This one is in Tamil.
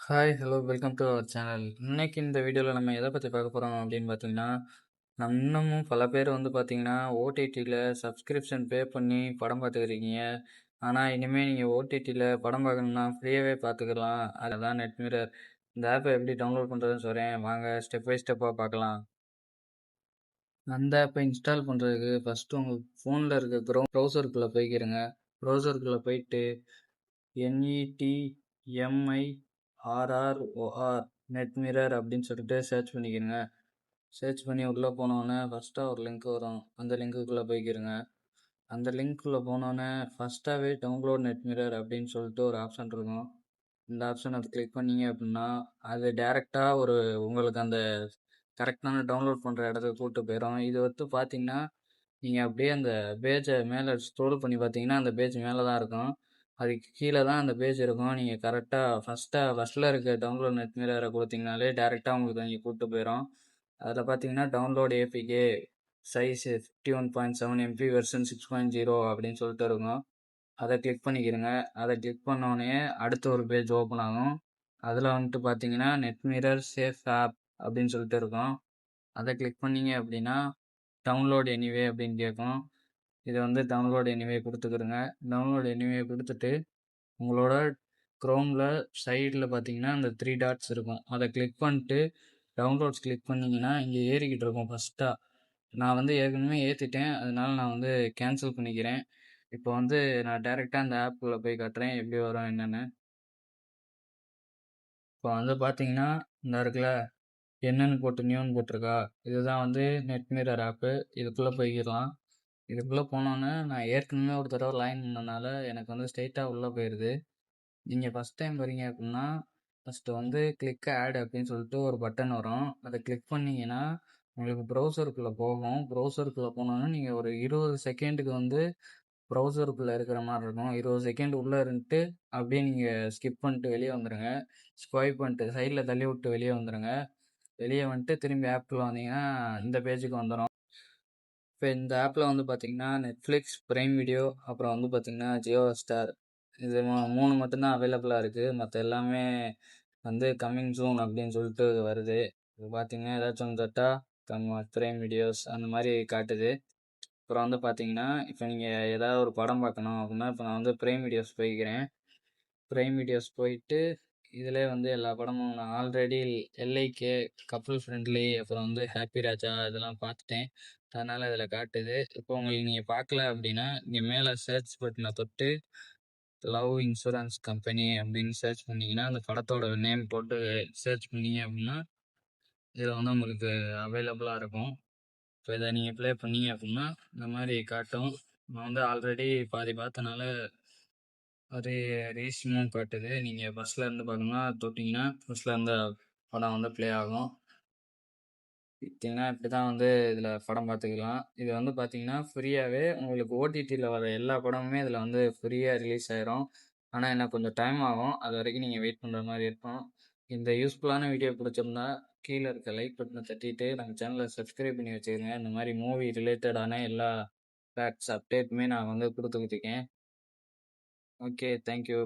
Hi, hello, welcome to our channel. இன்னைக்கு இந்த வீடியோவில் நம்ம எதை பற்றி பார்க்க போகிறோம் அப்படின்னு பார்த்தீங்கன்னா, இன்னமும் பல பேர் வந்து பார்த்தீங்கன்னா ஓடிடியில் சப்ஸ்கிரிப்ஷன் பே பண்ணி படம் பார்த்துக்கிறீங்க. ஆனால் இனிமேல் நீங்கள் ஓடிடியில் படம் பார்க்கணுன்னா ஃப்ரீயாகவே பார்த்துக்கலாம். அதுதான் நெட்மிரர். இந்த ஆப்பை எப்படி டவுன்லோட் பண்ணுறதுன்னு சொல்கிறேன், வாங்க ஸ்டெப் பை ஸ்டெப்பாக பார்க்கலாம். அந்த ஆப்பை இன்ஸ்டால் பண்ணுறதுக்கு ஃபஸ்ட்டு உங்கள் ஃபோனில் இருக்க ப்ரௌசருக்குள்ளே போய்க்கிறங்க. ப்ரௌசருக்குள்ளே போயிட்டு NETMIRROR நெட்மிரர் அப்படின்னு சொல்லிட்டு சர்ச் பண்ணிக்கிறங்க. சர்ச் பண்ணி உள்ளே போனோடனே ஃபஸ்ட்டாக ஒரு லிங்க் வரும். அந்த லிங்க்குள்ளே போய்க்கிறங்க. அந்த லிங்க்குள்ளே போனோடனே ஃபஸ்ட்டாகவே டவுன்லோட் நெட்மிரர் அப்படின்னு சொல்லிட்டு ஒரு ஆப்ஷன் இருக்கும். இந்த ஆப்ஷன் அதை கிளிக் பண்ணீங்க அப்படின்னா அது டேரெக்டாக உங்களுக்கு அந்த கரெக்டான டவுன்லோட் பண்ணுற இடத்துக்கு கூப்பிட்டு போயிடும். இது வந்து பார்த்தீங்கன்னா நீங்கள் அப்படியே அந்த பேஜை மேலே ஸ்க்ரோல் பண்ணி பார்த்தீங்கன்னா அந்த பேஜ் மேலே தான் இருக்கும். அதுக்கு கீழே தான் அந்த பேஜ் இருக்கும். நீங்கள் கரெக்டாக ஃபஸ்ட்டில் இருக்க டவுன்லோட் நெட்மிரரை கொடுத்தீங்கனாலே டேரெக்டாக உங்களுக்கு இங்கே கூப்பிட்டு போயிடும். அதில் பார்த்தீங்கன்னா download APK size 51.7 MB version 6.0 அப்படின்னு சொல்லிட்டு இருக்கும். அதை கிளிக் பண்ணிக்கிறங்க. அதை கிளிக் பண்ணோடனே அடுத்த ஒரு பேஜ் ஓப்பன் ஆகும். அதில் வந்துட்டு பார்த்தீங்கன்னா நெட்மிரர் சேஃப் ஆப் அப்படின்னு சொல்லிட்டு இருக்கும். அதை கிளிக் பண்ணீங்க அப்படின்னா டவுன்லோட் எனிவே அப்படின்னு கேட்கும். இதை வந்து டவுன்லோட் எனிவே கொடுத்துக்கிறங்க. டவுன்லோட் எனிவே கொடுத்துட்டு உங்களோட க்ரோமில் சைடில் பார்த்தீங்கன்னா அந்த 3 டாட்ஸ் இருக்கும். அதை கிளிக் பண்ணிட்டு டவுன்லோட்ஸ் கிளிக் பண்ணிங்கன்னா இங்கே ஏறிக்கிட்டு இருக்கும் ஃபஸ்ட்டாக. நான் வந்து ஏற்கனவே ஏற்றிட்டேன், அதனால நான் வந்து கேன்சல் பண்ணிக்கிறேன். இப்போ வந்து நான் டைரெக்டாக அந்த ஆப்புக்குள்ளே போய் காட்டுறேன் எப்படி வரும் என்னென்னு. இப்போ வந்து பார்த்தீங்கன்னா இந்த இருக்குல்ல என்னன்னு போட்டு நியூன்னு போட்டிருக்கா, இதுதான் வந்து நெட்மிரர் ஆப்பு. இதுக்குள்ளே போய்க்கிடலாம். இதுக்குள்ளே போனோன்னே நான் ஏற்கனவே ஒரு தடவை லைன் பண்ணனால எனக்கு வந்து ஸ்ட்ரெயிட்டாக உள்ளே போயிடுது. நீங்கள் ஃபஸ்ட் டைம் வரீங்க அப்படின்னா ஃபஸ்ட்டு வந்து கிளிக் ஆட் அப்படின்னு சொல்லிட்டு ஒரு பட்டன் வரும். அதை கிளிக் பண்ணிங்கன்னா உங்களுக்கு ப்ரௌசருக்குள்ளே போகும். ப்ரௌசருக்குள்ளே போனோன்னா நீங்கள் ஒரு 20 செகண்டுக்கு வந்து ப்ரௌசருக்குள்ளே இருக்கிற மாதிரி இருக்கும். 20 செகண்ட் உள்ளே இருந்துட்டு அப்படியே நீங்கள் ஸ்கிப் பண்ணிட்டு வெளியே வந்துடுங்க. ஸ்வைப் பண்ணிட்டு சைடில் தள்ளி விட்டு வெளியே வந்துடுங்க. வெளியே வந்துட்டு திரும்பி ஆப்புக்குள்ளே வந்தீங்கன்னா இந்த பேஜுக்கு வந்துடும். இப்போ இந்த ஆப்பில் வந்து பார்த்தீங்கன்னா நெட்ஃப்ளிக்ஸ், ப்ரைம் வீடியோ, அப்புறம் வந்து பார்த்தீங்கன்னா ஜியோ ஸ்டார், இது 3 மட்டும்தான் அவைலபிளாக இருக்குது. மற்ற எல்லாமே வந்து கம்மிங் சூன் அப்படின்னு சொல்லிட்டு வருது. இது பார்த்தீங்கன்னா ஏதாச்சும் ஒன்று தொட்டால் ப்ரைம் வீடியோஸ் அந்த மாதிரி காட்டுது. அப்புறம் வந்து பார்த்தீங்கன்னா இப்போ நீங்கள் ஏதாவது ஒரு படம் பார்க்கணும் அப்படின்னா இப்போ நான் வந்து ப்ரைம் வீடியோஸ் போய்க்கிறேன். ப்ரைம் வீடியோஸ் போயிட்டு இதிலே வந்து எல்லா படமும் நான் ஆல்ரெடி LIK, கப்புள் ஃப்ரெண்ட்லி, அப்புறம் வந்து ஹாப்பி ராஜா இதெல்லாம் பார்த்துட்டேன். அதனால் இதில் காட்டுது. இப்போ உங்களுக்கு நீங்கள் பார்க்கல அப்படின்னா இங்கே மேலே சர்ச் பட்டனை தொட்டு லவ் இன்சூரன்ஸ் கம்பெனி அப்படின்னு சர்ச் பண்ணிங்கன்னா அந்த படத்தோட நேம் போட்டு சர்ச் பண்ணீங்க அப்படின்னா இதில் வந்து உங்களுக்கு அவைலபிளாக இருக்கும். இப்போ இதை நீங்கள் ப்ளே பண்ணீங்க அப்படின்னா இந்த மாதிரி காட்டும். நான் வந்து ஆல்ரெடி பாதி பார்த்தனால அது ரீஸ்மும் காட்டுது. நீங்கள் ஃபஸ்ட்டில் இருந்து பார்க்கணும்னா தொட்டிங்கன்னா ஃபஸ்ட்டில் இருந்த படம் வந்து ப்ளே ஆகும். பார்த்தீங்கன்னா இப்படி தான் வந்து இதில் படம் பார்த்துக்கலாம். இது வந்து பார்த்தீங்கன்னா ஃப்ரீயாகவே உங்களுக்கு ஓடிடியில் வர எல்லா படமுமே இதில் வந்து ஃப்ரீயாக ரிலீஸ் ஆயிரும். ஆனால் என்ன கொஞ்சம் டைம் ஆகும். அது வரைக்கும் நீங்கள் வெயிட் பண்ணுற மாதிரி இருக்கும். இந்த யூஸ்ஃபுல்லான வீடியோ பிடிச்சிருந்தா கீழே இருக்க லைக் பட்டனை தட்டிட்டு நம்ம சேனலை சப்ஸ்கிரைப் பண்ணி வச்சுக்கோங்க. இந்த மாதிரி மூவி ரிலேட்டடான எல்லா ஃபேக்ட்ஸ் அப்டேட்டுமே நான் வந்து கொடுத்துக்கிட்டு இருக்கேன். Okay, thank you.